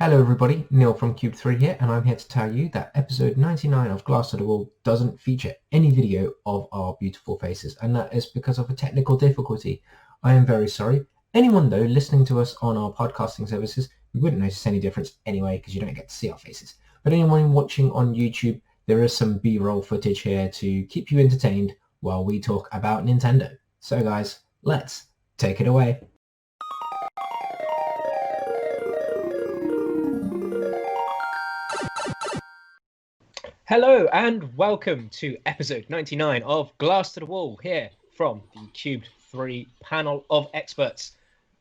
Hello everybody, Neil from Cube 3 here, and I'm here to tell you that episode 99 of Glass to the Wall doesn't feature any video of our beautiful faces, and that is because of a technical difficulty. I am very sorry. Anyone though listening to us on our podcasting services, you wouldn't notice any difference anyway because you don't get to see our faces. But anyone watching on YouTube, there is some B-roll footage here to keep you entertained while we talk about Nintendo. So guys, let's take it away. Hello and welcome to episode 99 of Glass to the Wall here from the Cube 3 panel of experts.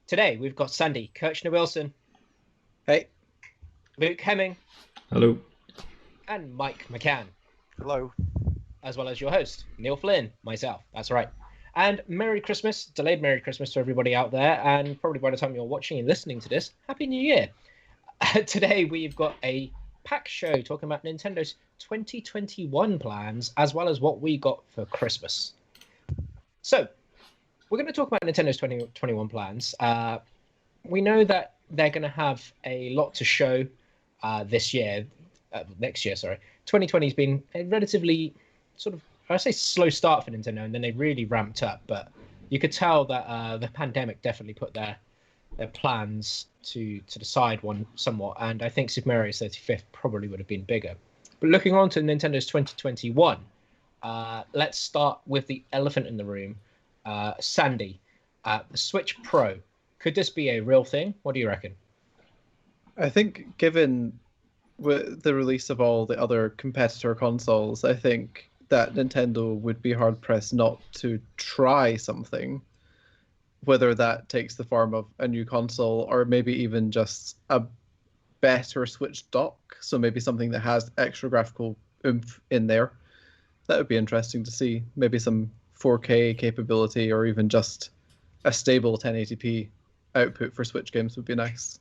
Today we've got Sandy Kirchner-Wilson. Hey. Luke Hemming. Hello. And Mike McCann. Hello. As well as your host, Neil Flynn, myself. That's right. And Merry Christmas, delayed Merry Christmas to everybody out there, and probably by the time you're watching and listening to this, Happy New Year. Today we've got a packed show talking about Nintendo's 2021 plans as well as what we got for Christmas. So we're going to talk about Nintendo's 2021 plans. We know that they're going to have a lot to show next year. 2020 has been a relatively sort of, I say slow start for Nintendo, and then they really ramped up, but you could tell that the pandemic definitely put their plans to the side one somewhat, and I think Super Mario 35th probably would have been bigger. But looking on to Nintendo's 2021, let's start with the elephant in the room. Sandy, the Switch Pro. Could this be a real thing? What do you reckon? I think given the release of all the other competitor consoles, I think that Nintendo would be hard-pressed not to try something, whether that takes the form of a new console or maybe even just a better Switch dock, so maybe something that has extra graphical oomph in there. That would be interesting to see. Maybe some 4K capability or even just a stable 1080p output for Switch games would be nice.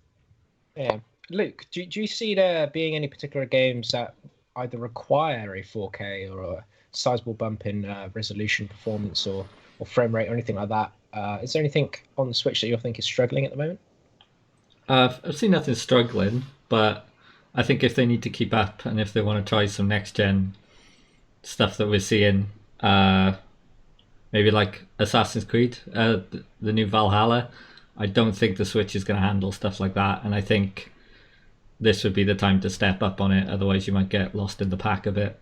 Yeah. Luke, do you see there being any particular games that either require a 4K or a sizable bump in resolution, performance, or frame rate or anything like that? Is there anything on the Switch that you think is struggling at the moment? I've seen nothing struggling, but I think if they need to keep up and if they want to try some next gen stuff that we're seeing, maybe like Assassin's Creed, the new Valhalla, I don't think the Switch is going to handle stuff like that, and I think this would be the time to step up on it. Otherwise, you might get lost in the pack a bit.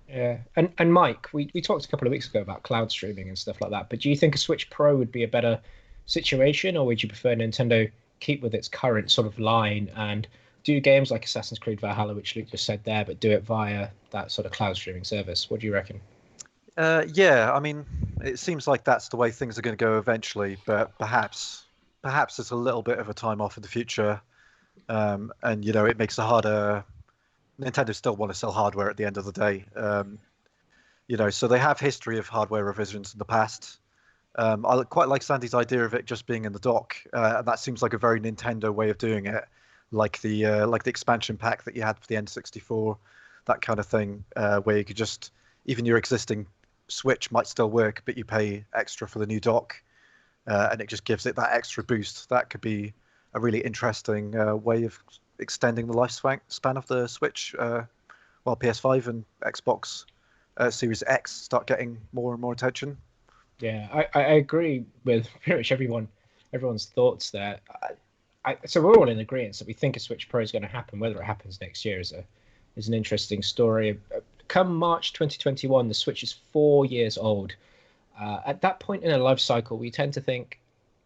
Yeah, and Mike, we talked a couple of weeks ago about cloud streaming and stuff like that, but do you think a Switch Pro would be a better situation, or would you prefer Nintendo keep with its current sort of line and do games like Assassin's Creed Valhalla, which Luke just said there, but do it via that sort of cloud streaming service? What do you reckon? Yeah, I mean, it seems like that's the way things are going to go eventually, but perhaps it's a little bit of a time off in the future, and it makes it harder. Nintendo still want to sell hardware at the end of the day, so they have history of hardware revisions in the past. I quite like Sandy's idea of it just being in the dock, and that seems like a very Nintendo way of doing it, like the expansion pack that you had for the N64, that kind of thing, where you could just, even your existing Switch might still work, but you pay extra for the new dock, and it just gives it that extra boost. That could be a really interesting way of extending the lifespan of the Switch, while PS5 and Xbox Series X start getting more and more attention. Yeah, I agree with pretty much everyone's thoughts there. So we're all in agreement that we think a Switch Pro is going to happen. Whether it happens next year is an interesting story. Come March 2021, the Switch is 4 years old. At that point in a life cycle, we tend to think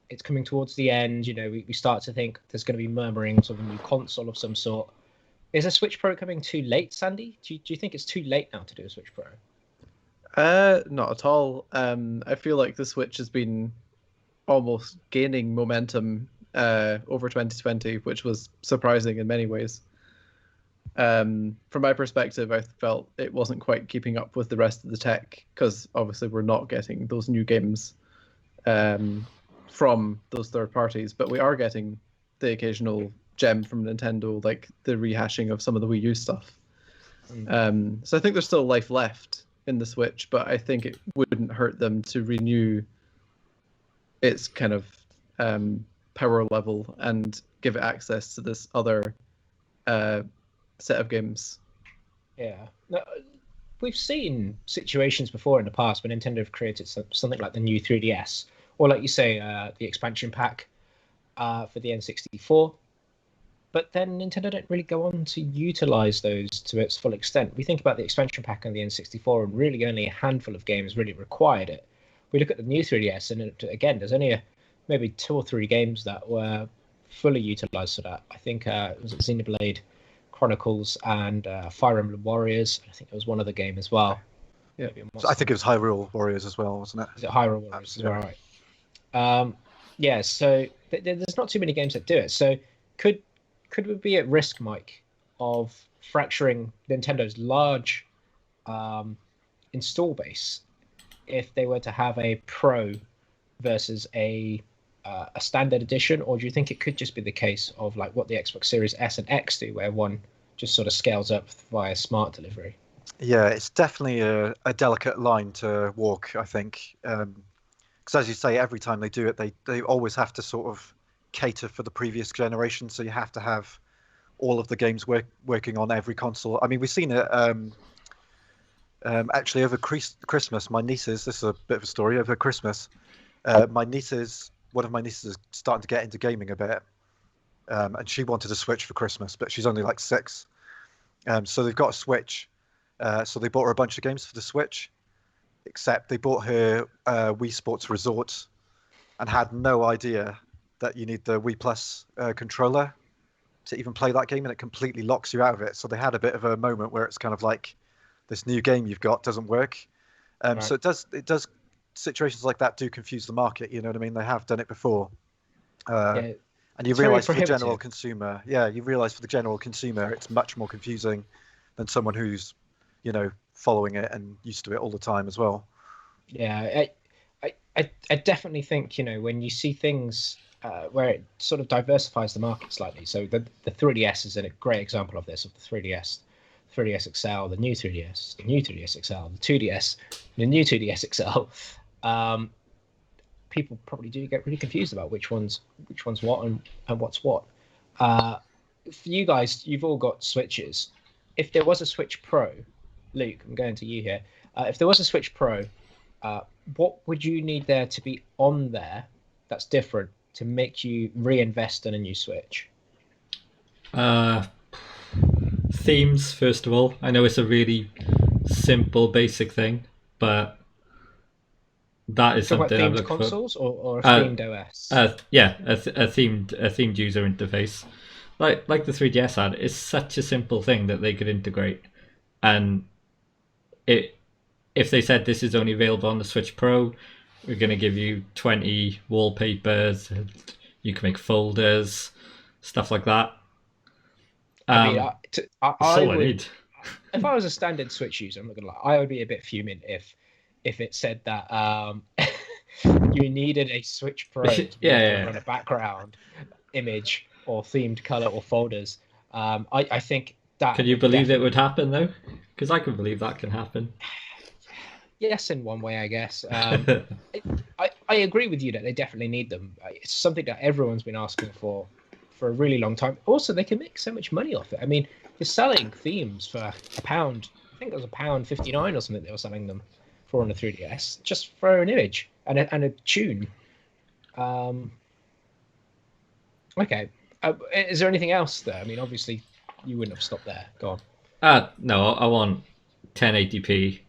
it's coming towards the end. We start to think there's going to be murmurings of a new console of some sort. Is a Switch Pro coming too late, Sandy? Do you think it's too late now to do a Switch Pro? Not at all. I feel like the Switch has been almost gaining momentum over 2020, which was surprising in many ways. From my perspective, I felt it wasn't quite keeping up with the rest of the tech, because obviously we're not getting those new games from those third parties, but we are getting the occasional gem from Nintendo, like the rehashing of some of the Wii U stuff. So I think there's still life left in the Switch, but I think it wouldn't hurt them to renew its kind of power level and give it access to this other set of games. Yeah. No, we've seen situations before in the past when Nintendo have created something like the new 3DS, or like you say, the expansion pack for the N64. But then Nintendo don't really go on to utilize those to its full extent. We think about the expansion pack on the N64, and really only a handful of games really required it. We look at the new 3DS, and again, there's only maybe 2 or 3 games that were fully utilized for that. I think it was Xenoblade Chronicles and Fire Emblem Warriors. I think there was one other game as well. Yeah. So I think it was Hyrule Warriors as well, wasn't it? Is it Hyrule Warriors as well? Right. Yeah. So there's not too many games that do it. So could we be at risk, Mike, of fracturing Nintendo's large install base if they were to have a Pro versus a standard edition, or do you think it could just be the case of like what the Xbox Series S and X do, where one just sort of scales up via smart delivery? Yeah, it's definitely a delicate line to walk, I think. Because as you say, every time they do it, they always have to sort of cater for the previous generation. So you have to have all of the games working on every console. I mean, we've seen it actually over Christmas. My nieces, this is a bit of a story, over Christmas, one of my nieces is starting to get into gaming a bit. And she wanted a Switch for Christmas, but she's only like 6. So they've got a Switch. So they bought her a bunch of games for the Switch, except they bought her Wii Sports Resort and had no idea that you need the Wii Plus controller to even play that game, and it completely locks you out of it. So they had a bit of a moment where it's kind of like, this new game you've got doesn't work. Right. So it does situations like that do confuse the market, you know what I mean? They have done it before. Yeah, and you it's very realize for the prohibitive. general consumer, it's much more confusing than someone who's, following it and used to it all the time as well. Yeah, I definitely think, when you see things where it sort of diversifies the market slightly. So the 3DS is a great example of this, of the 3DS, 3DS XL, the new 3DS, the new 3DS XL, the 2DS, the new 2DS XL. People probably do get really confused about which one's what and what's what. For you guys, you've all got Switches. If there was a Switch Pro, Luke, I'm going to you here. If there was a Switch Pro, what would you need there to be on there that's different to make you reinvest in a new Switch? Themes, first of all. I know it's a really simple, basic thing, but that is something I'm themed looking consoles for. or a themed OS? Yeah, a themed user interface, like the 3DS had. It's such a simple thing that they could integrate, and if they said this is only available on the Switch Pro, we're going to give you 20 wallpapers, you can make folders, stuff like that. I mean, I need. If I was a standard Switch user, I'm not gonna lie, I would be a bit fuming if it said that you needed a Switch Pro to run a background image or themed color or folders. I think that. Can you believe it would happen though? Because I can believe that can happen. Yes, in one way, I guess. I agree with you that they definitely need them. It's something that everyone's been asking for a really long time. Also, they can make so much money off it. I mean, you're selling themes for £1. I think it was £1.59 or something they were selling them for on the 3DS, just for an image and a tune. Okay. Is there anything else there? I mean, obviously, you wouldn't have stopped there. Go on. No, I want 1080p.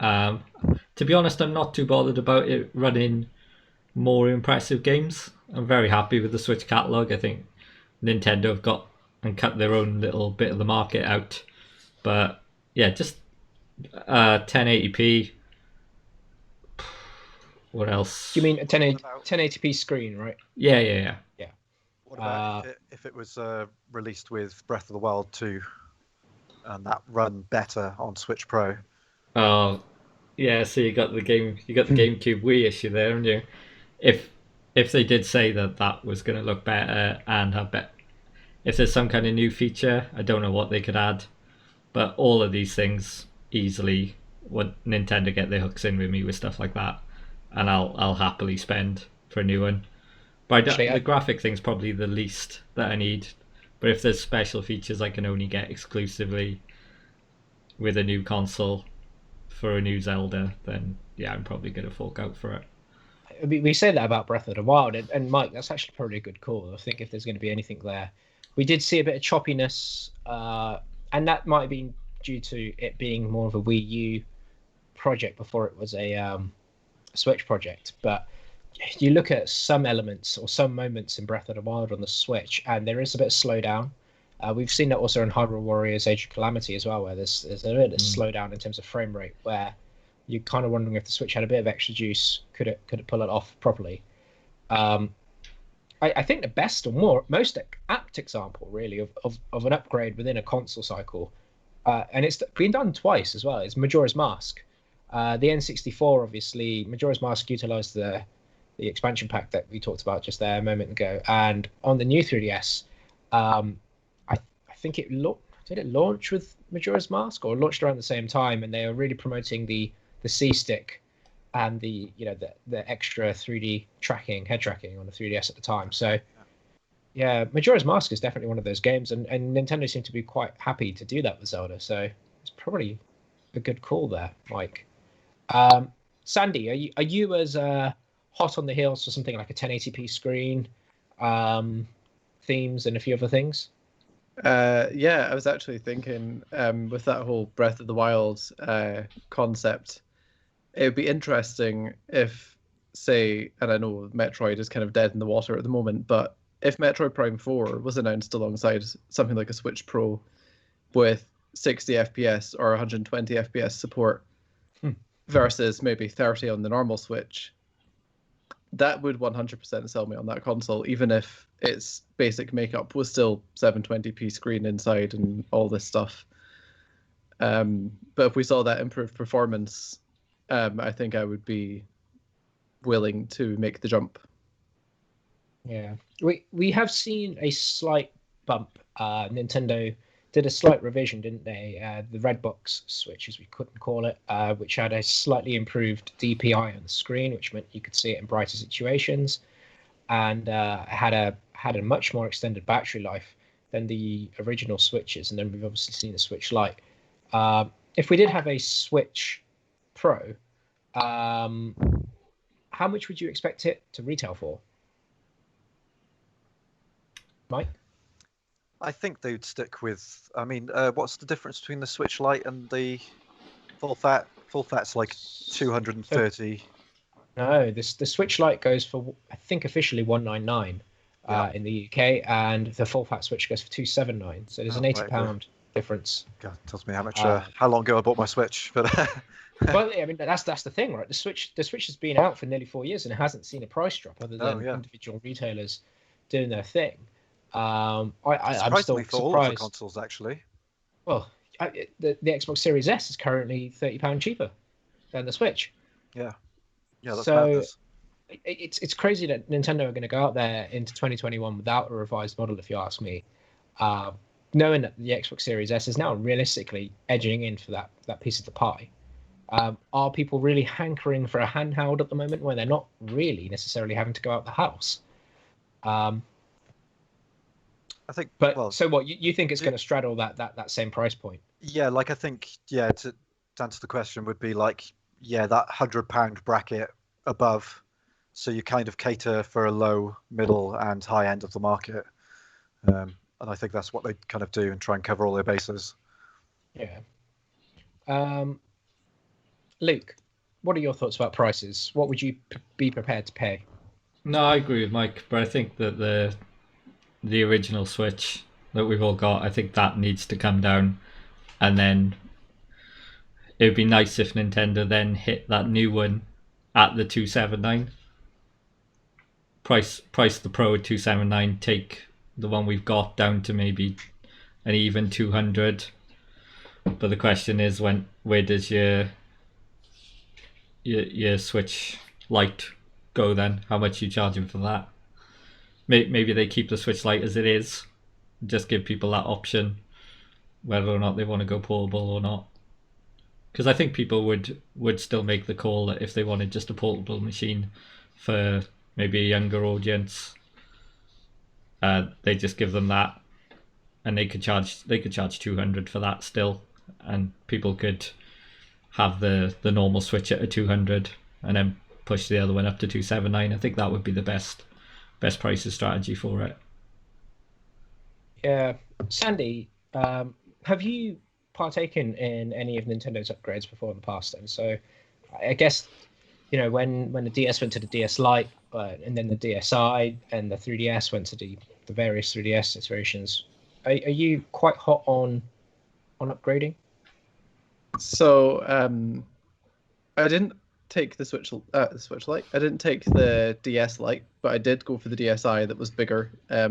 To be honest, I'm not too bothered about it running more impressive games. I'm very happy with the Switch catalog. I think Nintendo have got and cut their own little bit of the market out. But yeah, just 1080p. What else? You mean a 1080p screen, right? Yeah. What about if it was released with Breath of the Wild 2 and that run better on Switch Pro? Oh, yeah. So you got the GameCube Wii issue there, haven't you? If they did say that was going to look better and have better, if there's some kind of new feature, I don't know what they could add, but all of these things easily would Nintendo get their hooks in with me with stuff like that, and I'll happily spend for a new one. But Actually, the graphic thing's probably the least that I need. But if there's special features I can only get exclusively with a new console for a new Zelda, then yeah, I'm probably going to fork out for it. we say that about Breath of the Wild, and Mike, that's actually probably a good call. I think if there's going to be anything there, we did see a bit of choppiness, and that might have been due to it being more of a Wii U project before it was a Switch project. But you look at some elements or some moments in Breath of the Wild on the Switch, and there is a bit of slowdown. We've seen that also in Hyrule Warriors Age of Calamity as well, where there's a bit of slowdown in terms of frame rate, where you're kind of wondering if the Switch had a bit of extra juice, could it pull it off properly? I think the best or most apt example really of an upgrade within a console cycle, and it's been done twice as well, is Majora's Mask. The N64, obviously, Majora's Mask utilized the expansion pack that we talked about just there a moment ago, and on the new 3DS, I think did it launch with Majora's Mask or launched around the same time, and they are really promoting the C stick and the extra 3D head tracking on the 3DS at the time. So yeah, Majora's Mask is definitely one of those games, and Nintendo seem to be quite happy to do that with Zelda. So it's probably a good call there, Mike. Sandy, are you as hot on the heels for something like a 1080p screen, themes, and a few other things? Yeah, I was actually thinking with that whole Breath of the Wild concept, it would be interesting if, say, and I know Metroid is kind of dead in the water at the moment, but if Metroid Prime 4 was announced alongside something like a Switch Pro with 60 FPS or 120 FPS support versus maybe 30 on the normal Switch, that would 100% sell me on that console, even if its basic makeup was still 720p screen inside and all this stuff. But if we saw that improved performance, I think I would be willing to make the jump. Yeah, we have seen a slight bump. Nintendo did a slight revision, didn't they? The Red Box Switch, as we couldn't call it, which had a slightly improved DPI on the screen, which meant you could see it in brighter situations, and had a much more extended battery life than the original Switches. And then we've obviously seen the Switch Lite. If we did have a Switch Pro, how much would you expect it to retail for, Mike? I think they'd stick with. I mean, what's the difference between the Switch Lite and the full fat? Full fat's like 230. No, the Switch Lite goes for, I think, officially 199 in the UK, and the full fat Switch goes for 279. So there's an £80 difference. God, tells me how much how long ago I bought my Switch, but. Well, I mean, that's the thing, right? The Switch has been out for nearly 4 years and it hasn't seen a price drop other than individual retailers doing their thing. I'm still for all of the surprised. consoles, actually. Well, the Xbox Series S is currently £30 cheaper than the Switch. Yeah, that's so madness. It's crazy that Nintendo are going to go out there into 2021 without a revised model, if you ask me. Knowing that the Xbox Series S is now realistically edging in for that piece of the pie. Are people really hankering for a handheld at the moment when they're not really necessarily having to go out the house? I think. But so what? You think it's going to straddle that same price point? Yeah, like I think. Yeah, to answer the question would be like, that £100 bracket above, so you kind of cater for a low, middle, and high end of the market, and I think that's what they kind of do and try and cover all their bases. Yeah. Luke, what are your thoughts about prices? What would you be prepared to pay? No, I agree with Mike, but I think that the original Switch that we've all got, I think that needs to come down, and then it would be nice if Nintendo then hit that new one at the 279. Price the Pro at 279, take the one we've got down to maybe an even 200. But the question is, where does your Switch Lite go then? How much are you charging for that? Maybe they keep the Switch Lite as it is, just give people that option, whether or not they want to go portable or not. Because I think people would still make the call that if they wanted just a portable machine for maybe a younger audience, they just give them that, and they could charge 200 for that still, and people could have the normal Switch at a 200 and then push the other one up to 279. I think that would be the best prices strategy for it. Yeah, Sandy, have you partaken in any of Nintendo's upgrades before in the past? And so, I guess when the DS went to the DS Lite, and then the DSi and the 3DS went to the various 3DS iterations. Are you quite hot on upgrading? So I didn't take the Switch Lite. I didn't take the DS Lite, but I did go for the DSi that was bigger. I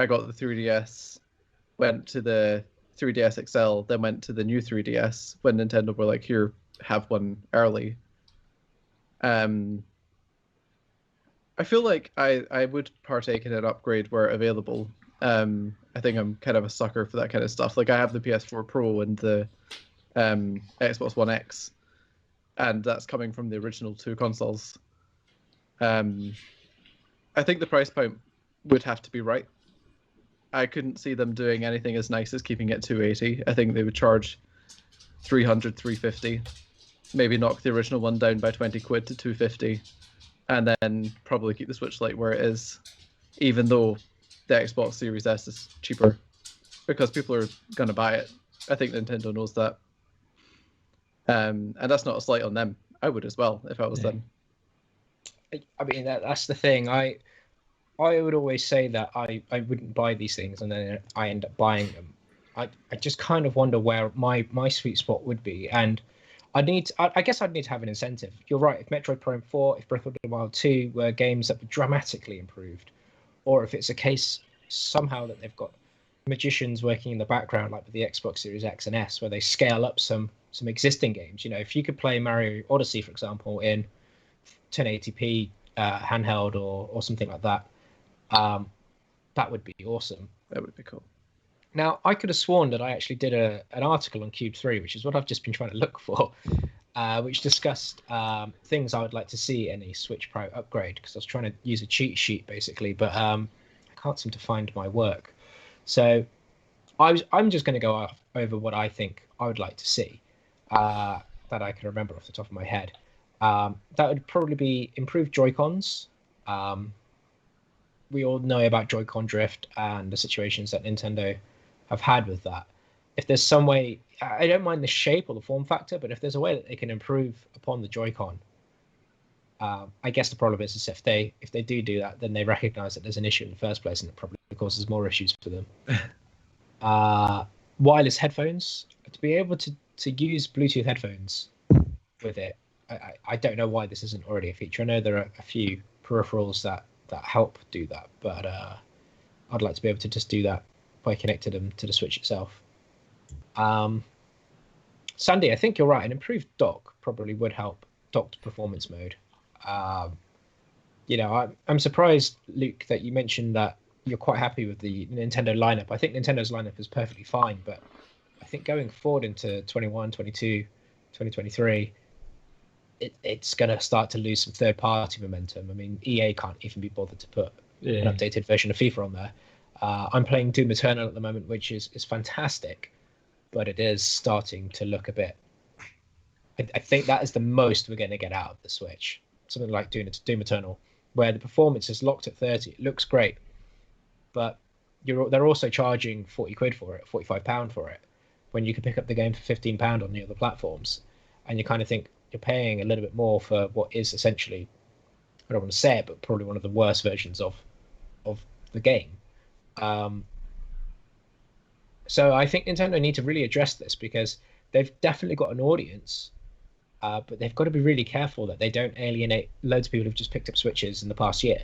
got the 3DS, went to the 3DS XL, then went to the new 3DS when Nintendo were like, "Here, have one early." I feel like I would partake in an upgrade where available. I think I'm kind of a sucker for that kind of stuff. Like I have the PS4 Pro and the Xbox One X, and that's coming from the original two consoles. I think the price point would have to be right. I couldn't see them doing anything as nice as keeping it 280. I think they would charge 300, 350, maybe knock the original one down by 20 quid to 250, and then probably keep the Switch Lite where it is, even though the Xbox Series S is cheaper, because people are going to buy it. I think Nintendo knows that. And that's not a slight on them. I would as well if I was them. I mean, that's the thing. I would always say that I wouldn't buy these things, and then I end up buying them. I just kind of wonder where my sweet spot would be, and I guess I'd need to have an incentive. You're right. If Metroid Prime 4, if Breath of the Wild 2 were games that were dramatically improved, or if it's a case somehow that they've got magicians working in the background, like with the Xbox Series X and S, where they scale up some existing games. If you could play Mario Odyssey, for example, in 1080p handheld or something like that, that would be awesome. That would be cool. Now, I could have sworn that I actually did an article on Cube 3, which is what I've just been trying to look for, which discussed things I would like to see in a Switch Pro upgrade, because I was trying to use a cheat sheet, basically, but I can't seem to find my work. So I'm just going to go over what I think I would like to see that I can remember off the top of my head. That would probably be improved Joy-Cons. We all know about Joy-Con drift and the situations that Nintendo have had with that. If there's some way, I don't mind the shape or the form factor, but if there's a way that they can improve upon the Joy-Con, I guess the problem is if they do that, then they recognize that there's an issue in the first place, and it probably causes more issues for them. Wireless headphones, to be able to use Bluetooth headphones with it. I don't know why this isn't already a feature. I know there are a few peripherals that help do that, but I'd like to be able to just do that by connecting them to the Switch itself. Sandy, I think you're right. An improved dock probably would help. Docked performance mode. I'm surprised, Luke, that you mentioned that you're quite happy with the Nintendo lineup. I think Nintendo's lineup is perfectly fine, but I think going forward into 21, 22, 2023, it's going to start to lose some third-party momentum. I mean, EA can't even be bothered to put an updated version of FIFA on there. I'm playing Doom Eternal at the moment, which is fantastic, but it is starting to look a bit... I think that is the most we're going to get out of the Switch. Something like Doom Eternal, where the performance is locked at 30. It looks great, but they're also charging 40 quid for it, £45 for it, when you can pick up the game for £15 on the other platforms. And you kind of think you're paying a little bit more for what is essentially, I don't want to say it, but probably one of the worst versions of the game. So I think Nintendo need to really address this, because they've definitely got an audience, but they've got to be really careful that they don't alienate loads of people who've just picked up Switches in the past year.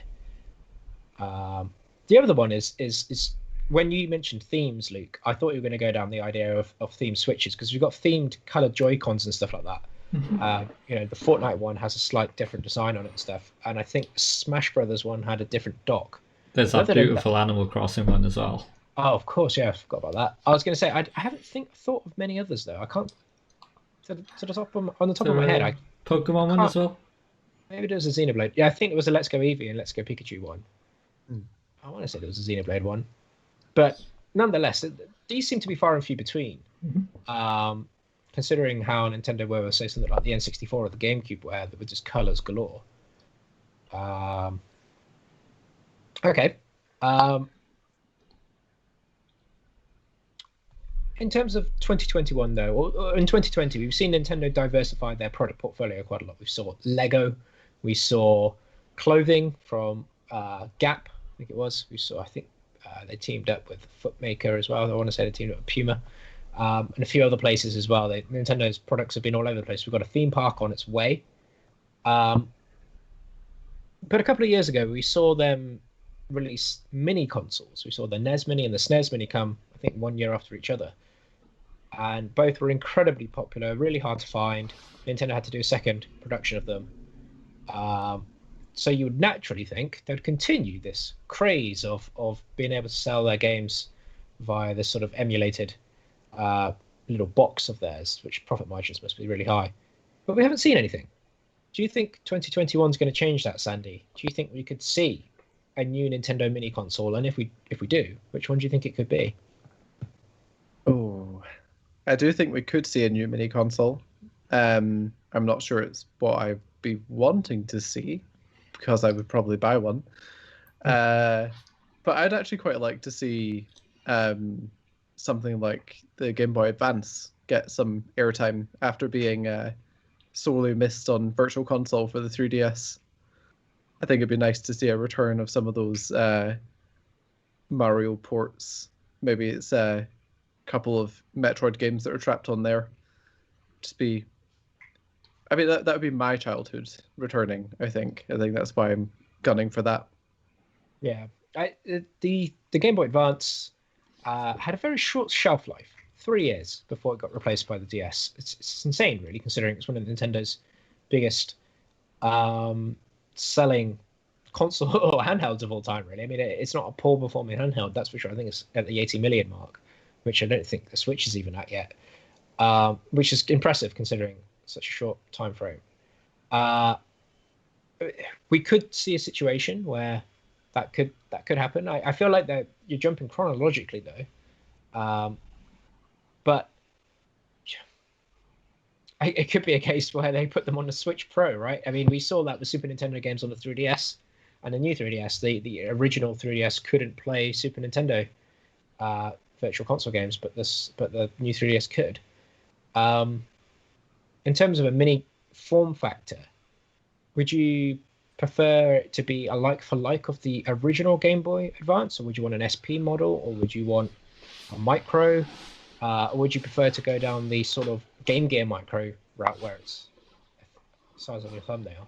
The other one is when you mentioned themes, Luke, I thought you were going to go down the idea of themed Switches, because we've got themed coloured Joy-Cons and stuff like that. The Fortnite one has a slight different design on it and stuff, and I think Smash Brothers one had a different dock. There's that beautiful Animal Crossing one as well. Oh, of course, yeah, I forgot about that. I was going to say I haven't thought of many others though. I can't to the top on the top of my head. Pokemon one as well. Maybe there was a Xenoblade. Yeah, I think it was a Let's Go Eevee and Let's Go Pikachu one. I want to say there was a Xenoblade one, but nonetheless, these seem to be far and few between. Considering how Nintendo were, say something like the N64 or the GameCube, where there were just colors galore. Okay. In terms of 2021, though, or in 2020, we've seen Nintendo diversify their product portfolio quite a lot. We saw Lego, we saw clothing from Gap, I think it was. We saw, I think they teamed up with Footmaker as well. I want to say they teamed up with Puma, and a few other places as well. Nintendo's products have been all over the place. We've got a theme park on its way. But a couple of years ago, we saw them release mini consoles. We saw the NES Mini and the SNES Mini come, I think, 1 year after each other. And both were incredibly popular, really hard to find. Nintendo had to do a second production of them. So you would naturally think they'd continue this craze of being able to sell their games via this sort of emulated little box of theirs, which profit margins must be really high. But we haven't seen anything. Do you think 2021 is going to change that, Sandy? Do you think we could see a new Nintendo mini console? And if we do, which one do you think it could be? Oh, I do think we could see a new mini console. I'm not sure it's what I'd be wanting to see, because I would probably buy one. But I'd actually quite like to see something like the Game Boy Advance get some airtime after being sorely missed on Virtual Console for the 3DS. I think it'd be nice to see a return of some of those Mario ports. Maybe it's a couple of Metroid games that are trapped on there. I mean, that would be my childhood returning, I think. I think that's why I'm gunning for that. Yeah. The Game Boy Advance had a very short shelf life. 3 years before it got replaced by the DS. It's insane, really, considering it's one of Nintendo's biggest selling console or handhelds of all time, really. I mean, it's not a poor performing handheld, that's for sure. I think it's at the 80 million mark, which I don't think the Switch is even at yet, which is impressive considering such a short time frame. We could see a situation where that could happen. I feel like that you're jumping chronologically, though. But it could be a case where they put them on the Switch Pro, right? I mean, we saw that with Super Nintendo games on the 3DS and the new 3DS. The original 3DS couldn't play Super Nintendo Virtual Console games, but the new 3DS could. In terms of a mini form factor, would you prefer it to be a like for like of the original Game Boy Advance, or would you want an SP model, or would you want a micro? Or would you prefer to go down the sort of Game Gear micro route where it's the size of your thumbnail?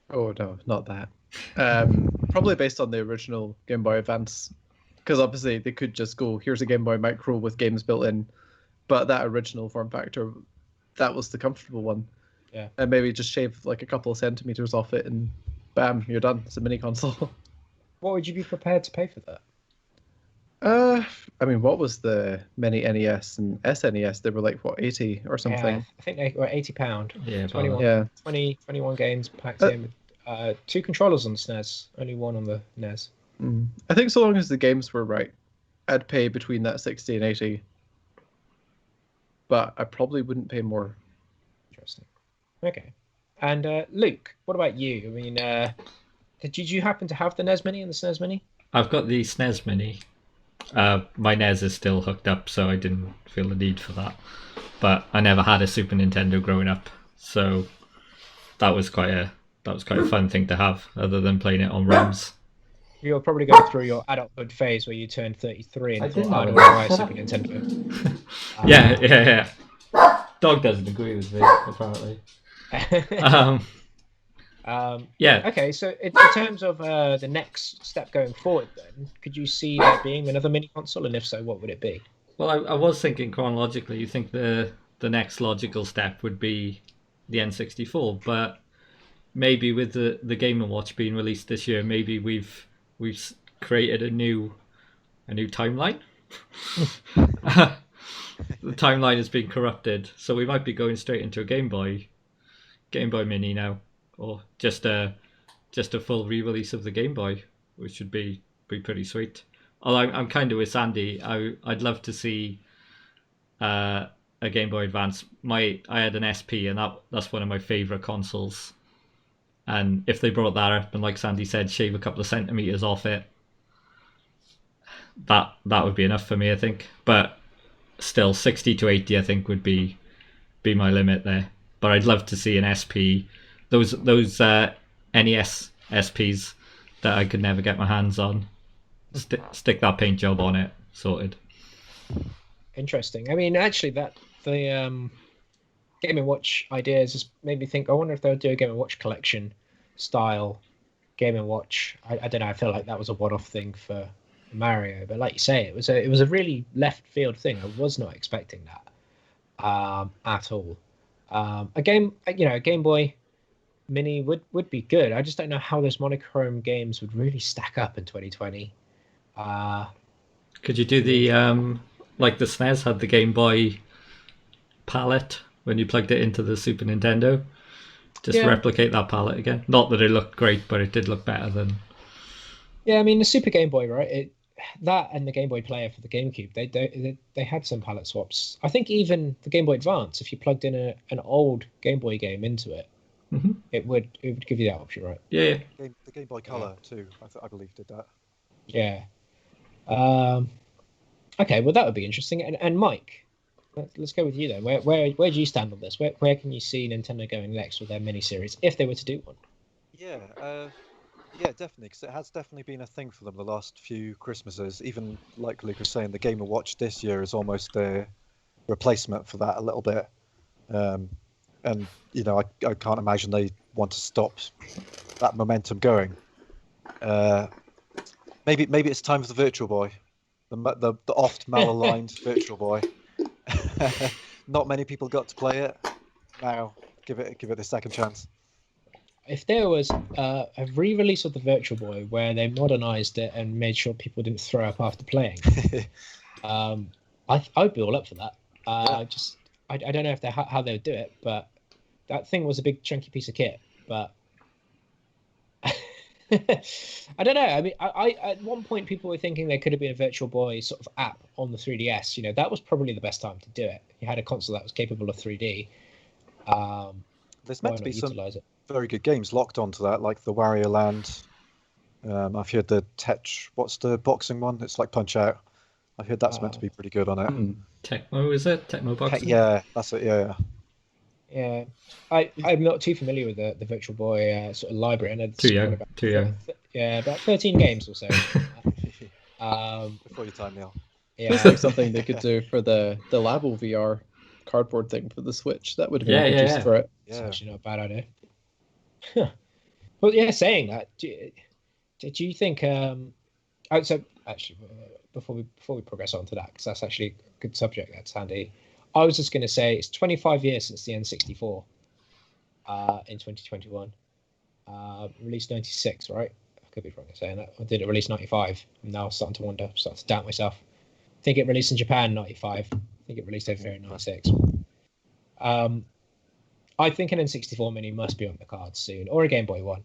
Oh, no, not that. Probably based on the original Game Boy Advance. Because obviously they could just go, here's a Game Boy Micro with games built in. But that original form factor, that was the comfortable one. Yeah. And maybe just shave like a couple of centimeters off it and bam, you're done. It's a mini console. What would you be prepared to pay for that? I mean, what was the mini NES and SNES? They were like, what, 80 or something? Yeah, I think they were £80. Yeah, 21 games packed in with 2 controllers on the SNES, only one on the NES. I think so long as the games were right, I'd pay between that 60 and 80. But I probably wouldn't pay more. Interesting. Okay. And Luke, what about you? I mean, did you happen to have the NES Mini and the SNES Mini? I've got the SNES Mini. My NES is still hooked up, so I didn't feel the need for that. But I never had a Super Nintendo growing up, so that was quite a fun thing to have, other than playing it on ROMs. You'll probably go through your adulthood phase where you turned 33 and thought, I don't want to buy a Super Nintendo. Yeah. Dog doesn't agree with me, apparently. Yeah. Okay, so in terms of the next step going forward, then, could you see there being another mini console, and if so, what would it be? Well, I was thinking chronologically. You think the next logical step would be the N64, but maybe with the Game & Watch being released this year, maybe we've created a new timeline. The timeline has been corrupted, so we might be going straight into a Game Boy Mini now, or just a full re-release of the Game Boy, which would be be pretty sweet. Although I'm kind of with Sandy. I'd love to see a Game Boy Advance. I had an SP, and that's one of my favorite consoles. And if they brought that up and, like Sandy said, shave a couple of centimeters off it, that would be enough for me, I think. But still, 60 to 80, I think, would be my limit there. But I'd love to see an SP, those NES SPs that I could never get my hands on. Stick that paint job on it, sorted. Interesting. I mean, actually, the Game & Watch ideas just made me think, I wonder if they'll do a Game & Watch collection style Game & Watch. I don't know, I feel like that was a one-off thing for Mario, but like you say, it was a really left field thing. I was not expecting that at all. A Game Boy Mini would be good. I just don't know how those monochrome games would really stack up in 2020. Could you do the like the SNES had the Game Boy palette when you plugged it into the Super Nintendo? Just replicate that palette again. Not that it looked great, but it did look better than. Yeah, I mean the Super Game Boy, right? That and the Game Boy Player for the GameCube, they had some palette swaps. I think even the Game Boy Advance, if you plugged in an old Game Boy game into it, it would give you that option, right? Yeah. The Game Boy Color too, I believe did that. Yeah. Okay, well that would be interesting. And Mike, let's go with you then. Where do you stand on this? Where can you see Nintendo going next with their mini-series if they were to do one? Yeah, definitely, because it has definitely been a thing for them the last few Christmases. Even like Luke was saying, the Game & Watch this year is almost a replacement for that a little bit. And I can't imagine they want to stop that momentum going. Maybe it's time for the Virtual Boy, the oft malaligned Virtual Boy. Not many people got to play it. Now give it a second chance. If there was a re-release of the Virtual Boy where they modernized it and made sure people didn't throw up after playing, I'd be all up for that. I don't know if how they would do it, but that thing was a big chunky piece of kit. But I don't know. I mean, I at one point people were thinking there could have been a Virtual Boy sort of app on the 3DS. You know, that was probably the best time to do it. You had a console that was capable of 3D. There's meant to be some very good games locked onto that, like the Wario Land. I've heard the what's the boxing one? It's like Punch Out. I've heard that's meant to be pretty good on it. Tecmo, is it? Tecmo boxing? Yeah, that's it. Yeah. Yeah, I'm not too familiar with the Virtual Boy sort of library. I know Too young. Yeah, about 13 games or so. Before your time, Neil. Yeah, It's like something they could do for the Labo VR cardboard thing for the Switch. That would have been good use for it. It's actually not a bad idea. Well, yeah, saying that, do you think? So actually, before we progress on to that, because that's actually a good subject. That's handy. I was just going to say it's 25 years since the N64 in 2021. Released 96, right? I could be wrong in saying that. Or did it release 95? I'm now starting to wonder, starting to doubt myself. I think it released in Japan 95. I think it released over here in 96. I think an N64 Mini must be on the cards soon, or a Game Boy One.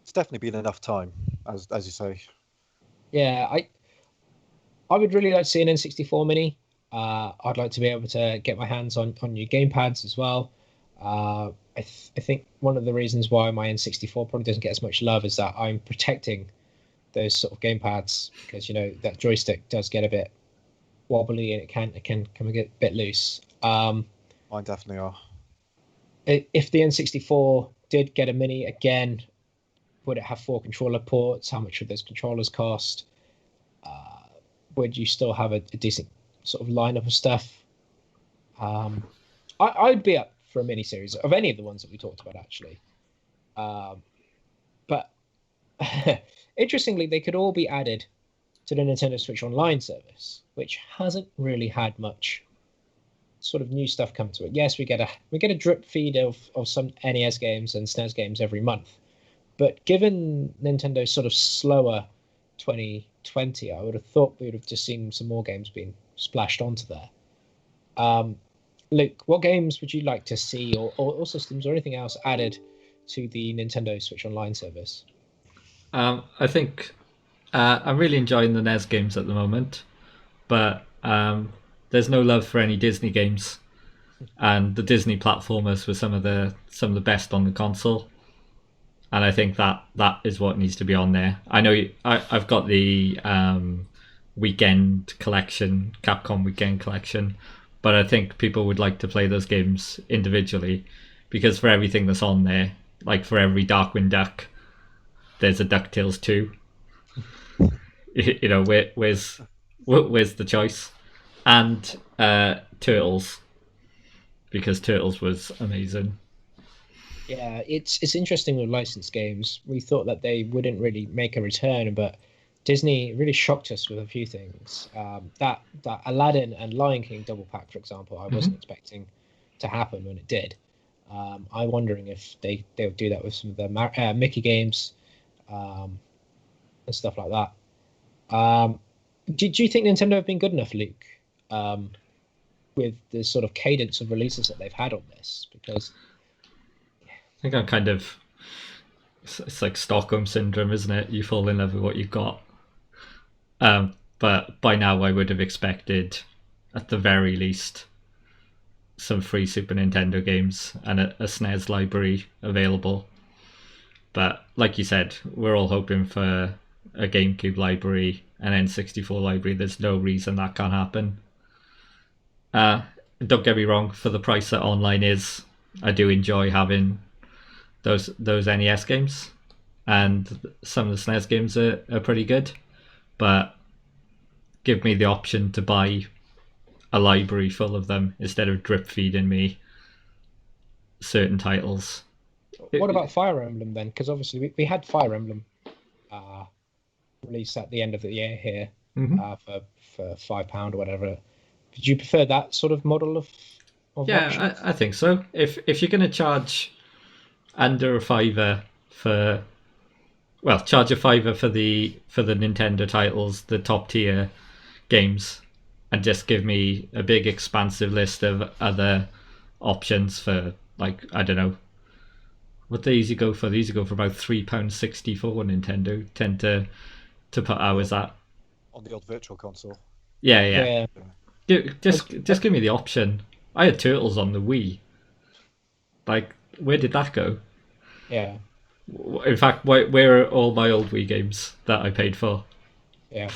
It's definitely been enough time, as you say. Yeah, I would really like to see an N64 Mini. I'd like to be able to get my hands on new gamepads as well. I think one of the reasons why my N64 probably doesn't get as much love is that I'm protecting those sort of gamepads because that joystick does get a bit wobbly and it can get a bit loose. Mine definitely are. If the N64 did get a Mini again, would it have 4 controller ports? How much would those controllers cost? Would you still have a decent sort of lineup of stuff? I'd be up for a mini series of any of the ones that we talked about actually. But interestingly, they could all be added to the Nintendo Switch Online service, which hasn't really had much sort of new stuff come to it. Yes, we get a drip feed of some NES games and SNES games every month, but given Nintendo's sort of slower 2020, I would have thought we would have just seen some more games being splashed onto there. Luke, what games would you like to see, or systems or anything else added to the Nintendo Switch Online service? I think I'm really enjoying the NES games at the moment, but there's no love for any Disney games, and the Disney platformers were some of the best on the console, and I think that is what needs to be on there. I know I've got the weekend collection, Capcom weekend collection, but I think people would like to play those games individually, because for everything that's on there, like for every Darkwing Duck, there's a DuckTales 2. You know, where's the choice? And Turtles, because Turtles was amazing. Yeah, it's interesting with licensed games. We thought that they wouldn't really make a return, but Disney really shocked us with a few things. That Aladdin and Lion King double pack, for example, I wasn't expecting to happen when it did. I'm wondering if they'll do that with some of the Mickey games and stuff like that. Do you think Nintendo have been good enough, Luke, with the sort of cadence of releases that they've had on this? Because I think I'm kind of, it's like Stockholm syndrome, isn't it? You fall in love with what you've got. But by now I would have expected, at the very least, some free Super Nintendo games and a SNES library available. But like you said, we're all hoping for a GameCube library, an N64 library. There's no reason that can't happen. Don't get me wrong, for the price that online is, I do enjoy having those NES games, and some of the SNES games are pretty good, but give me the option to buy a library full of them instead of drip feeding me certain titles. what about Fire Emblem then? Because obviously we had Fire Emblem released at the end of the year here for £5 or whatever. Did you prefer that sort of model of Yeah, I think so. If you're going to charge under a fiver for, well, charge a fiver for the Nintendo titles, the top tier games, and just give me a big expansive list of other options for, like, I don't know, what they usually go for. They usually go for about £3.60 for Nintendo. Tend to put ours at On the old virtual console. Yeah. Just give me the option. I had Turtles on the Wii. Like, where did that go? Yeah. In fact, where are all my old Wii games that I paid for? Yeah.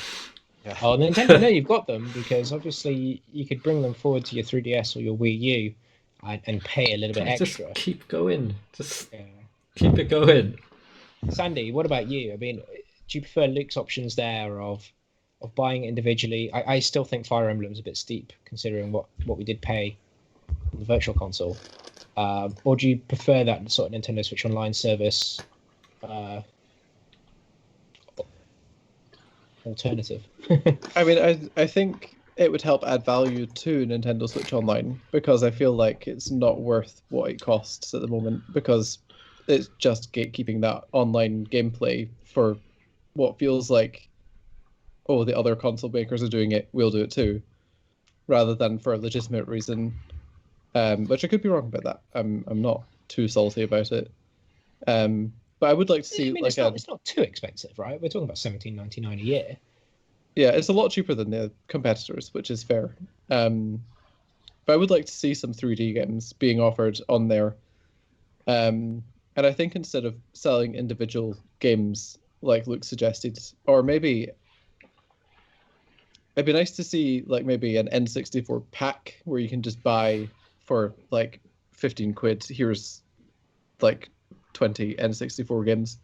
Oh, Nintendo, no, you've got them, because obviously you could bring them forward to your 3DS or your Wii U and pay a little bit extra. Just keep going. Keep it going. Sandy, what about you? I mean, do you prefer Luke's options there of buying it individually? I still think Fire Emblem's a bit steep considering what we did pay on the Virtual Console. Or do you prefer that sort of Nintendo Switch Online service alternative? I mean, I think it would help add value to Nintendo Switch Online, because I feel like it's not worth what it costs at the moment, because it's just gatekeeping that online gameplay for what feels like, oh, the other console makers are doing it, we'll do it too, rather than for a legitimate reason. Which I could be wrong about that. I'm not too salty about it. But I would like to see, I mean, it's not too expensive, right? We're talking about $17.99 a year. Yeah, it's a lot cheaper than the competitors, which is fair. But I would like to see some 3D games being offered on there. And I think instead of selling individual games like Luke suggested, or maybe it'd be nice to see like maybe an N64 pack where you can just buy for like 15 quid. Here's like 20 N64 games.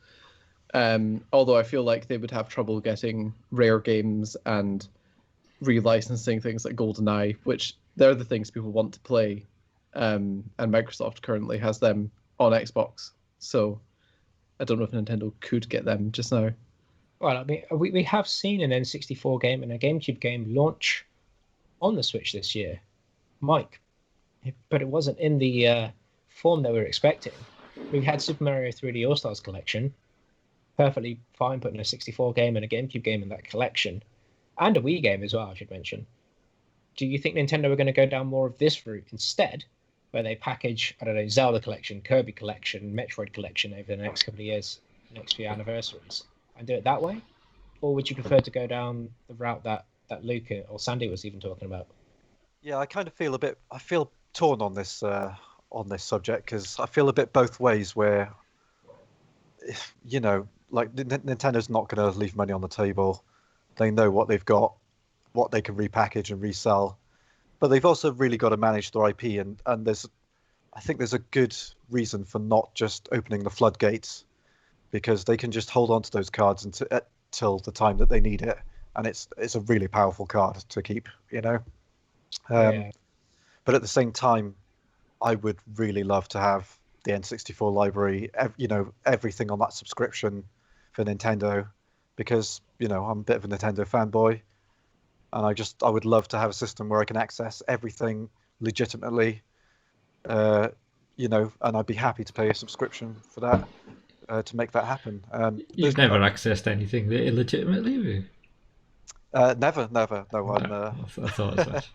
Although I feel like they would have trouble getting rare games and relicensing things like GoldenEye, which they're the things people want to play. And Microsoft currently has them on Xbox. So I don't know if Nintendo could get them just now. Well, I mean, we have seen an N64 game and a GameCube game launch on the Switch this year, Mike, but it wasn't in the form that we were expecting. We had Super Mario 3D All-Stars Collection, perfectly fine putting a 64 game and a GameCube game in that collection, and a Wii game as well, I should mention. Do you think Nintendo are going to go down more of this route instead, where they package, I don't know, Zelda Collection, Kirby Collection, Metroid Collection over the next couple of years, next few anniversaries, and do it that way? or would you prefer to go down the route that Luke or Sandy was even talking about? Yeah, I kind of feel I feel torn on this subject because I feel a bit both ways. Where, you know, like Nintendo's not going to leave money on the table. They know what they've got, what they can repackage and resell, but they've also really got to manage their IP. And I think there's a good reason for not just opening the floodgates, because they can just hold on to those cards until the time that they need it, and it's a really powerful card to keep. Yeah. But at the same time, I would really love to have the N64 library, everything on that subscription for Nintendo, because I'm a bit of a Nintendo fanboy, and I would love to have a system where I can access everything legitimately, and I'd be happy to pay a subscription for that, to make that happen. You've never accessed anything illegitimately, have you? Never. No, I thought as much.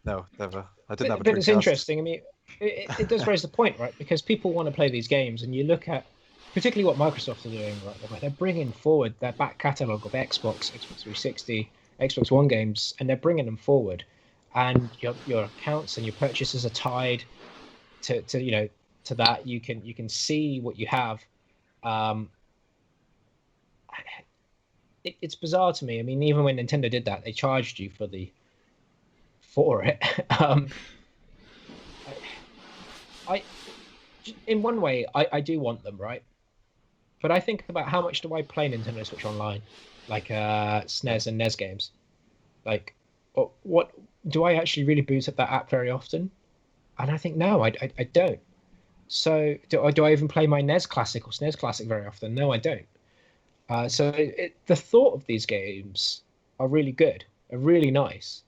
No, never. I didn't have a But it's Dreamcast. interesting. I mean, it does raise the point, right? Because people want to play these games, and you look at particularly what Microsoft are doing, right? They're bringing forward their back catalogue of Xbox 360, Xbox One games, and they're bringing them forward. And your accounts and your purchases are tied to that. You can see what you have. It's bizarre to me. I mean, even when Nintendo did that, they charged you for it. I in one way, I do want them, right? But I think about how much do I play Nintendo Switch Online, like SNES and NES games. Like, what do I actually really boot up that app very often? And I think no, I don't. So do I even play my NES Classic or SNES Classic very often? No, I don't. So the thought of these games are really good, are really nice,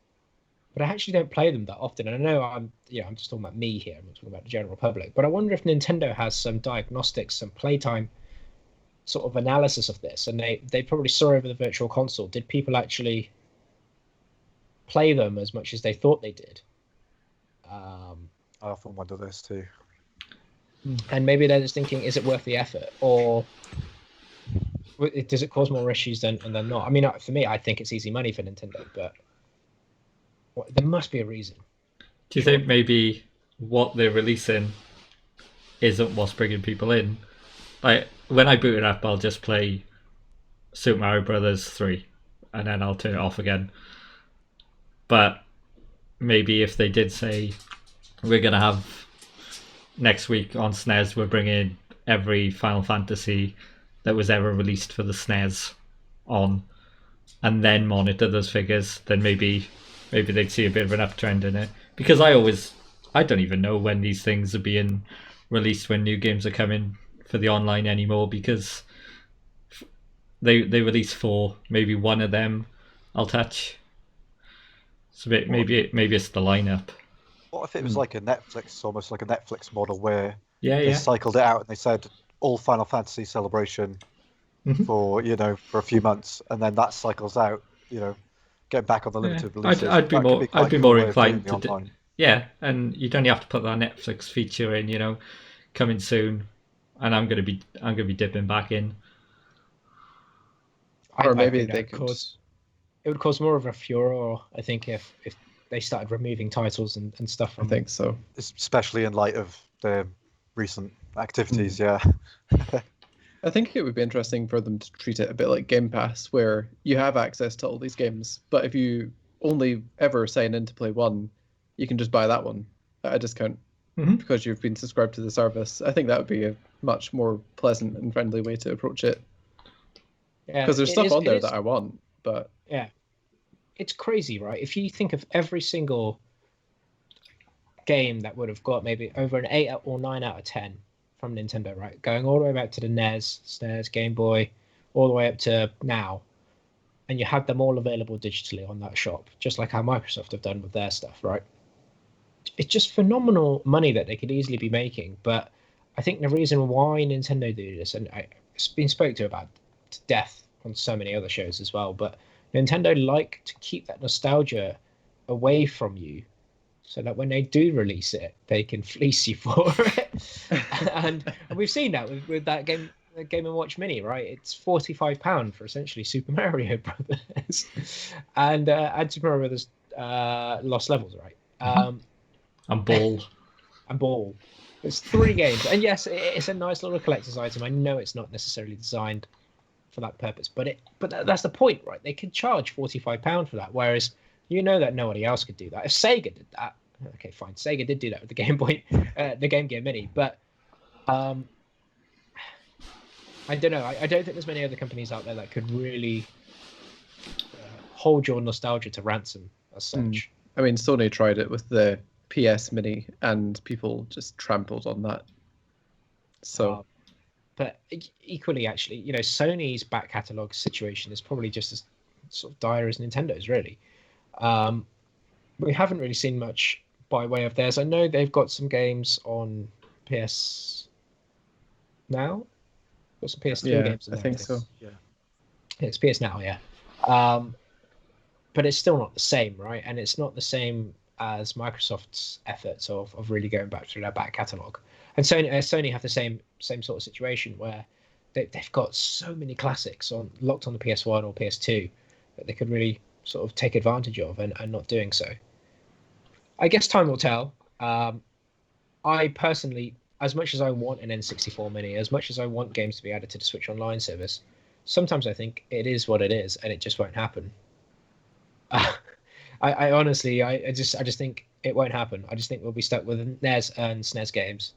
but I actually don't play them that often. And I know I'm just talking about me here. I'm not talking about the general public. But I wonder if Nintendo has some diagnostics, some playtime sort of analysis of this, and they probably saw over the Virtual Console. Did people actually play them as much as they thought they did? I often wonder this too. And maybe they're just thinking, is it worth the effort, or does it cause more issues than not? I mean, for me, I think it's easy money for Nintendo, but there must be a reason. Do you think maybe what they're releasing isn't what's bringing people in? Like, when I boot it up, I'll just play Super Mario Brothers 3, and then I'll turn it off again. But maybe if they did say, we're going to have next week on SNES, we're bringing every Final Fantasy that was ever released for the SNES on, and then monitor those figures, then maybe they'd see a bit of an uptrend in it. Because I don't even know when these things are being released, when new games are coming for the online anymore, because they release 4, maybe one of them I'll touch. So maybe it's the lineup. What if it was like a Netflix, almost like a Netflix model, where Yeah, they cycled it out and they said all Final Fantasy celebration for a few months, and then that cycles out, get back on the limited releases. I'd be That more cool inclined to yeah, and you'd only have to put that Netflix feature in, coming soon, and I'm gonna be dipping back in. Or maybe they could. It would cause more of a furor, I think, if they started removing titles and stuff. I think so, especially in light of the recent activities. Yeah. I think it would be interesting for them to treat it a bit like Game Pass, where you have access to all these games, but if you only ever sign in to play one, you can just buy that one at a discount because you've been subscribed to the service. I think that would be a much more pleasant and friendly way to approach it. Because there's stuff on there that I want, but yeah, it's crazy, right? If you think of every single game that would have got maybe over an 8 or 9 out of 10 from Nintendo, right, going all the way back to the NES, SNES, Game Boy, all the way up to now, and you had them all available digitally on that shop, just like how Microsoft have done with their stuff, right? It's just phenomenal money that they could easily be making. But I think the reason why Nintendo do this, and it's been spoke to about to death on so many other shows as well, but Nintendo like to keep that nostalgia away from you, so that when they do release it, they can fleece you for it. and we've seen that with that game the Game & Watch Mini, right? It's £45 for essentially Super Mario Brothers, and Super Mario Brothers Lost Levels, right? And Ball. And Ball. It's 3 games, and yes, it's a nice little collector's item. I know it's not necessarily designed for that purpose, but that's the point, right? They could charge £45 for that, whereas you know that nobody else could do that. If Sega did that, okay, fine. Sega did do that with the Game Boy, the Game Gear Mini, but I don't know. I don't think there's many other companies out there that could really hold your nostalgia to ransom as such. I mean, Sony tried it with the PS Mini, and people just trampled on that. So, but equally, actually, you know, Sony's back catalog situation is probably just as sort of dire as Nintendo's. Really, we haven't really seen much by way of theirs. I know they've got some games on PS Now. Got some PS3 games. I think so. Yeah. It's PS Now, yeah. But it's still not the same, right? And it's not the same as Microsoft's efforts of really going back through their back catalogue. And Sony have the same sort of situation where they've got so many classics locked on the PS1 or PS2 that they could really sort of take advantage of and not doing so. I guess time will tell. I personally, as much as I want an N64 Mini, as much as I want games to be added to the Switch Online service, sometimes I think it is what it is, and it just won't happen. I honestly, I just think it won't happen. I just think we'll be stuck with NES and SNES games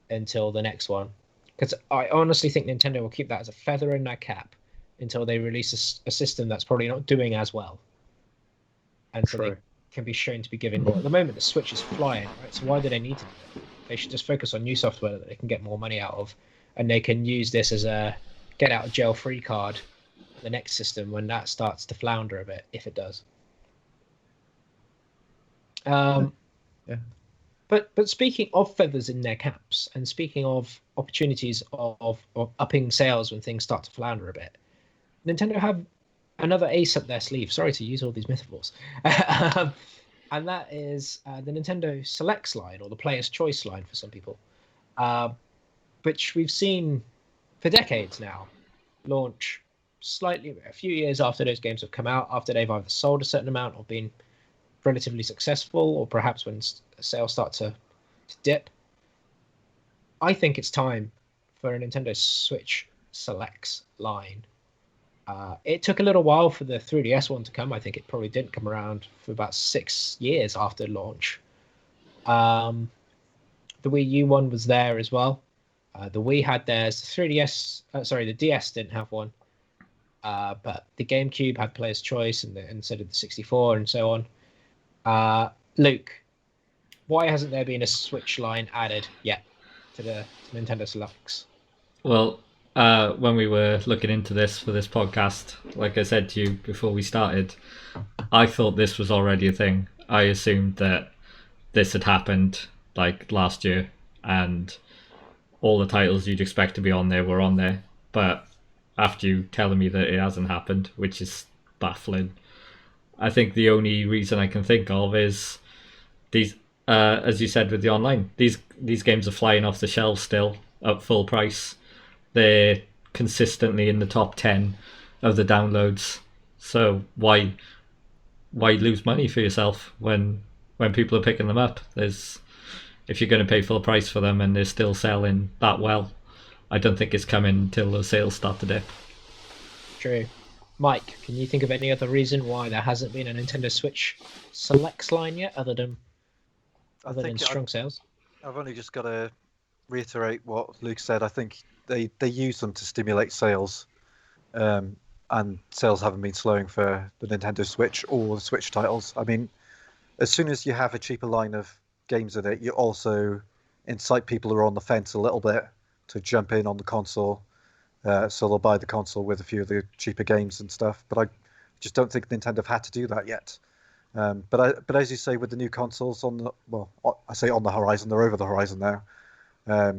until the next one, because I honestly think Nintendo will keep that as a feather in their cap until they release a system that's probably not doing as well, and so they can be shown to be giving more. At the moment, the Switch is flying, right? So why do they need to do it? They should just focus on new software that they can get more money out of, and they can use this as a get out of jail free card the next system when that starts to flounder a bit, if it does. But speaking of feathers in their caps, and speaking of opportunities of upping sales when things start to flounder a bit, Nintendo have another ace up their sleeve. Sorry to use all these metaphors. And that is the Nintendo Selects line, or the Player's Choice line for some people, which we've seen for decades now launch slightly a few years after those games have come out, after they've either sold a certain amount or been relatively successful, or perhaps when sales start to dip. I think it's time for a Nintendo Switch Selects line. It took a little while for the 3DS one to come. I think it probably didn't come around for about 6 years after launch. The Wii U one was there as well. The Wii had theirs. The DS didn't have one. But the GameCube had Player's Choice, and so did the 64, and so on. Luke, why hasn't there been a Switch line added yet to the Nintendo Selects? Well, when we were looking into this for this podcast, like I said to you before we started, I thought this was already a thing. I assumed that this had happened like last year, and all the titles you'd expect to be on there were on there. But after you telling me that it hasn't happened, which is baffling, I think the only reason I can think of is these, as you said with the online, these games are flying off the shelves still at full price. They're consistently in the top 10 of the downloads. So why lose money for yourself when people are picking them up? If you're going to pay full price for them and they're still selling that well, I don't think it's coming until the sales start to dip. True. Mike, can you think of any other reason why there hasn't been a Nintendo Switch Selects line yet, other than strong sales? I've only just got to reiterate what Luke said. I think they use them to stimulate sales, and sales haven't been slowing for the Nintendo Switch or the Switch titles. I mean, as soon as you have a cheaper line of games in it, you also incite people who are on the fence a little bit to jump in on the console. So they'll buy the console with a few of the cheaper games and stuff. But I just don't think Nintendo have had to do that yet. But as you say, with the new consoles I say on the horizon, they're over the horizon now. I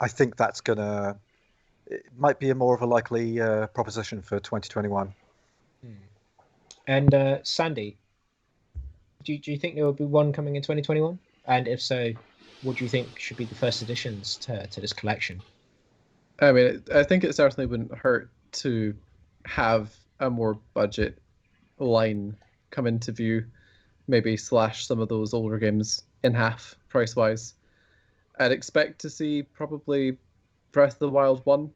think it might be a more of a likely proposition for 2021. And Sandy, do you think there will be one coming in 2021? And if so, what do you think should be the first additions to this collection? I mean, I think it certainly wouldn't hurt to have a more budget line come into view, maybe slash some of those older games in half price wise. I'd expect to see probably Breath of the Wild 1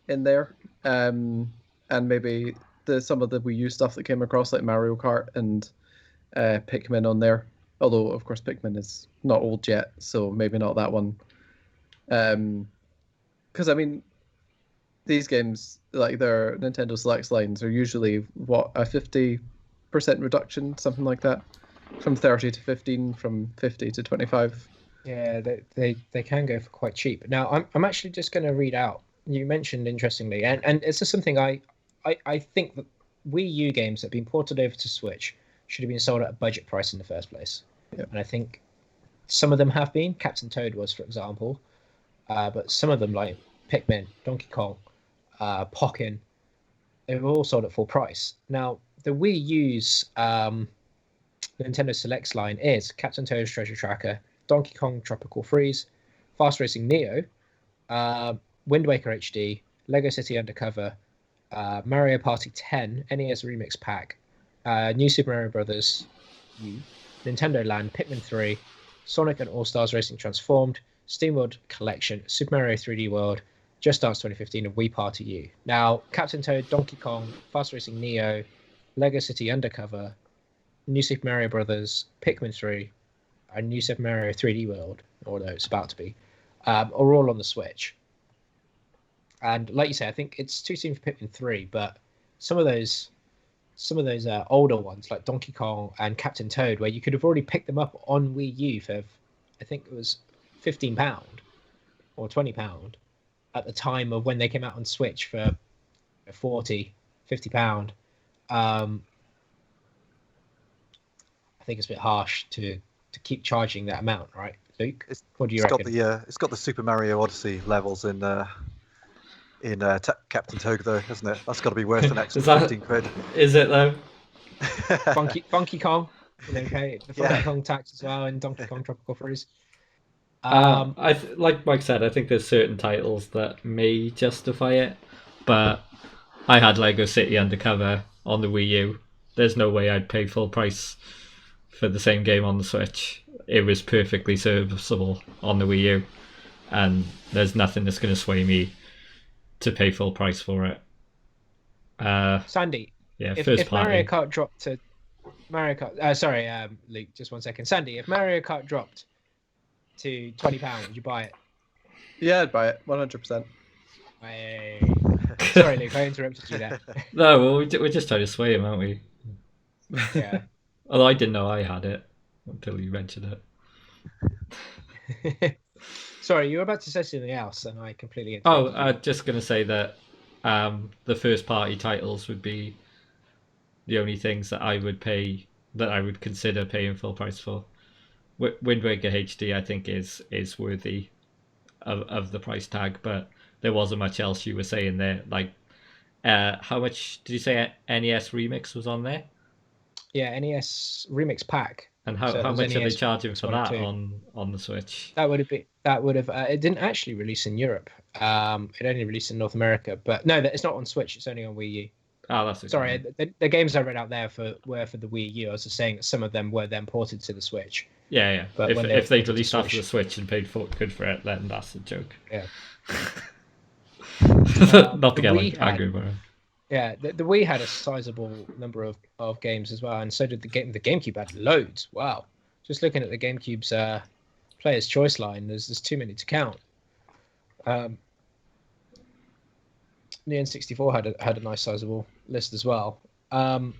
in there, and maybe some of the Wii U stuff that came across, like Mario Kart and Pikmin on there. Although, of course, Pikmin is not old yet, so maybe not that one. Because, I mean, these games, like their Nintendo Selects lines, are usually, what, a 50% reduction, something like that? From 30 to 15, from 50 to 25. Yeah, they can go for quite cheap. Now, I'm actually just going to read out. You mentioned interestingly, and it's just something I think that Wii U games that have been ported over to Switch should have been sold at a budget price in the first place. Yep. And I think some of them have been. Captain Toad was, for example, but some of them like Pikmin, Donkey Kong, Pokken, they were all sold at full price. Now, the Wii U's Nintendo Selects line is Captain Toad's Treasure Tracker, Donkey Kong Tropical Freeze, Fast Racing Neo, Wind Waker HD, Lego City Undercover, Mario Party 10, NES Remix Pack, New Super Mario Brothers U, Nintendo Land, Pikmin 3, Sonic and All-Stars Racing Transformed, SteamWorld Collection, Super Mario 3D World, Just Dance 2015, and Wii Party U. Now, Captain Toad, Donkey Kong, Fast Racing Neo, Lego City Undercover, New Super Mario Brothers, Pikmin 3, and New Super Mario 3D World, although it's about to be, are all on the Switch. And like you say, I think it's too soon for Pikmin 3, but some of those older ones like Donkey Kong and Captain Toad, where you could have already picked them up on Wii U for, I think it was £15 or £20 at the time of when they came out on Switch for £40-50. I think it's a bit harsh to keep charging that amount, right, Luke? What do you reckon? It's got the Super Mario Odyssey levels in Captain Toad, though, hasn't it? That's got to be worth an extra 15 quid. Is it though? Funky Kong, okay, the Funky Kong tax as well, and Donkey Kong Tropical Freeze. Like Mike said, I think there's certain titles that may justify it, but I had Lego City Undercover on the Wii U. There's no way I'd pay full price for the same game on the Switch. It was perfectly serviceable on the Wii U, and there's nothing that's going to sway me to pay full price for it. Sandy, yeah, if Mario Kart dropped to Luke, just 1 second. Sandy, if Mario Kart dropped to £20, would you buy it? Yeah, I'd buy it 100%. Sorry, Luke, I interrupted you there. No, well, we're just trying to sway him, aren't we? Yeah. Although I didn't know I had it until you mentioned it. Sorry, you were about to say something else, and I completely interrupted. I'm just going to say that the first-party titles would be the only things that I would consider paying full price for. Wind Waker HD, I think, is worthy of the price tag, but there wasn't much else you were saying there. Like, how much did you say NES Remix was on there? Yeah, NES Remix Pack. And how much are they charging for that on the Switch? That would have. It didn't actually release in Europe. It only released in North America. But no, it's not on Switch. It's only on Wii U. Oh, that's okay. Sorry. The games I read out there were for the Wii U. I was just saying that some of them were then ported to the Switch. Yeah. But if they released after the Switch and paid good for it, then that's a joke. Yeah. Not to get angry about it. Yeah, the Wii had a sizable number of games as well, and so did the game. The GameCube had loads. Wow, just looking at the GameCube's Player's Choice line, there's too many to count. The N64 had a nice sizable list as well. Pretty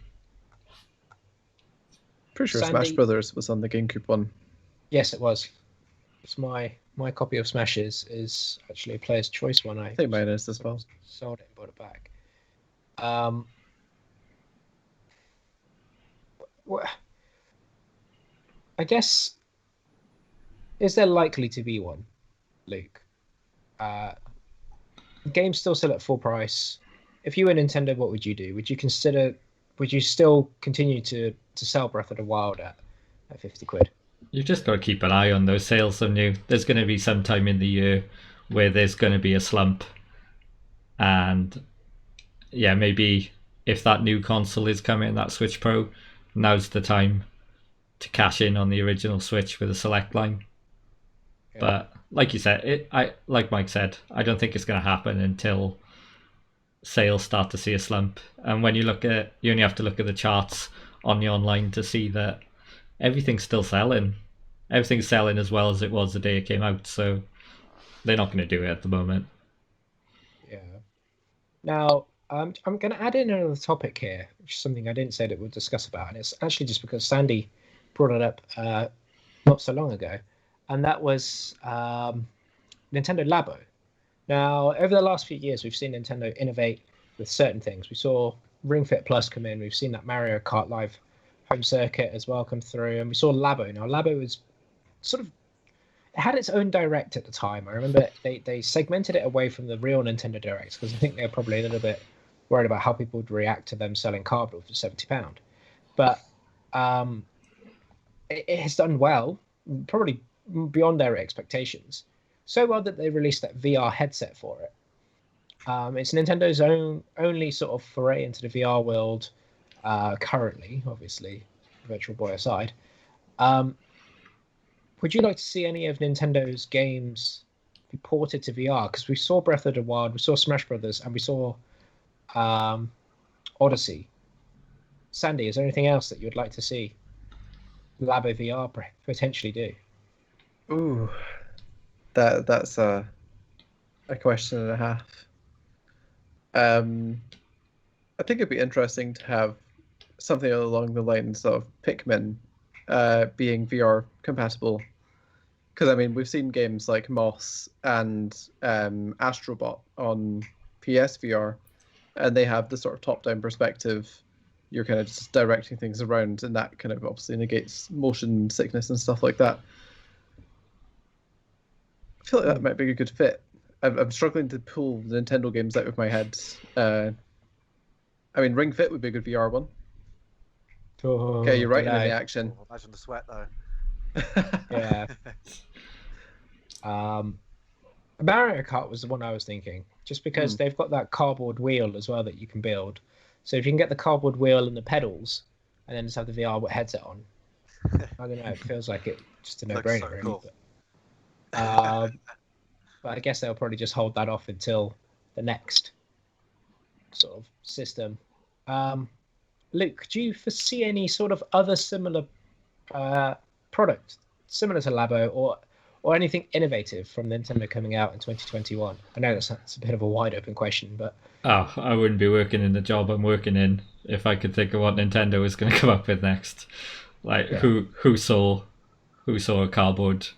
sure Sandy, Smash Brothers was on the GameCube one. Yes, it was. It's my copy of Smash is actually a Player's Choice one. I think mine is as well. Sold it and bought it back. I guess, is there likely to be one, Luke? Games still sell at full price. If you were Nintendo, what would you do? Would you still continue to sell Breath of the Wild at 50 quid? You've just got to keep an eye on those sales, haven't you? There's going to be some time in the year where there's going to be a slump, And yeah, maybe if that new console is coming, that Switch Pro, now's the time to cash in on the original Switch with a Select line. Yeah. But like you said, like Mike said, I don't think it's going to happen until sales start to see a slump. And when you only have to look at the charts on the online to see that everything's still selling. Everything's selling as well as it was the day it came out. So they're not going to do it at the moment. Yeah. Now, I'm going to add in another topic here, which is something I didn't say that we'll discuss about, and it's actually just because Sandy brought it up not so long ago, and that was Nintendo Labo. Now, over the last few years, we've seen Nintendo innovate with certain things. We saw Ring Fit Plus come in. We've seen that Mario Kart Live home circuit as well come through, and we saw Labo. Now, Labo was sort of, it had its own direct at the time. I remember they segmented it away from the real Nintendo Directs because I think they were probably a little bit worried about how people would react to them selling cardboard for £70. But it has done well, probably beyond their expectations. So well that they released that VR headset for it. It's Nintendo's only sort of foray into the VR world currently, obviously, Virtual Boy aside. Would you like to see any of Nintendo's games be ported to VR? Because we saw Breath of the Wild, we saw Smash Brothers, and we saw Odyssey. Sandy, is there anything else that you would like to see Labo VR potentially do? Ooh, that's a question and a half. I think it'd be interesting to have something along the lines of Pikmin being VR compatible. Because, I mean, we've seen games like Moss and Astrobot on PSVR, and they have the sort of top-down perspective. You're kind of just directing things around, and that kind of obviously negates motion sickness and stuff like that. I feel like that might be a good fit. I'm struggling to pull the Nintendo games out of my head. I mean, Ring Fit would be a good VR one. Oh, Okay, you're right in the action. Oh, imagine the sweat though. Yeah. Mario Kart was the one I was thinking, just because they've got that cardboard wheel as well that you can build. So if you can get the cardboard wheel and the pedals, and then just have the VR headset on, I don't know. It feels like it just a no-brainer, so really. cool. But I guess they'll probably just hold that off until the next sort of system. Luke, do you foresee any sort of other similar product similar to Labo or anything innovative from Nintendo coming out in 2021? I know that's a bit of a wide open question, but I wouldn't be working in the job I'm working in if I could think of what Nintendo was going to come up with next. Like, who saw a cardboard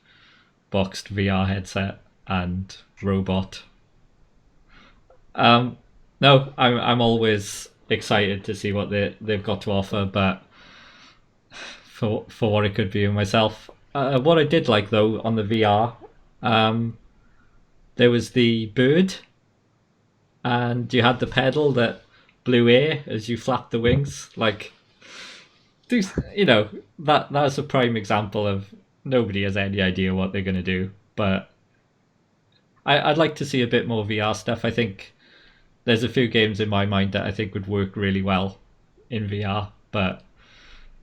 boxed VR headset and robot? No, I'm always excited to see what they've got to offer, but for what it could be myself. What I did like though on the VR, there was the bird, and you had the pedal that blew air as you flapped the wings. Like, that's a prime example of nobody has any idea what they're going to do. But I'd like to see a bit more VR stuff. I think there's a few games in my mind that I think would work really well in VR, but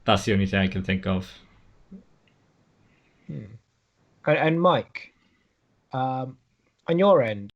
that's the only thing I can think of. And Mike, on your end,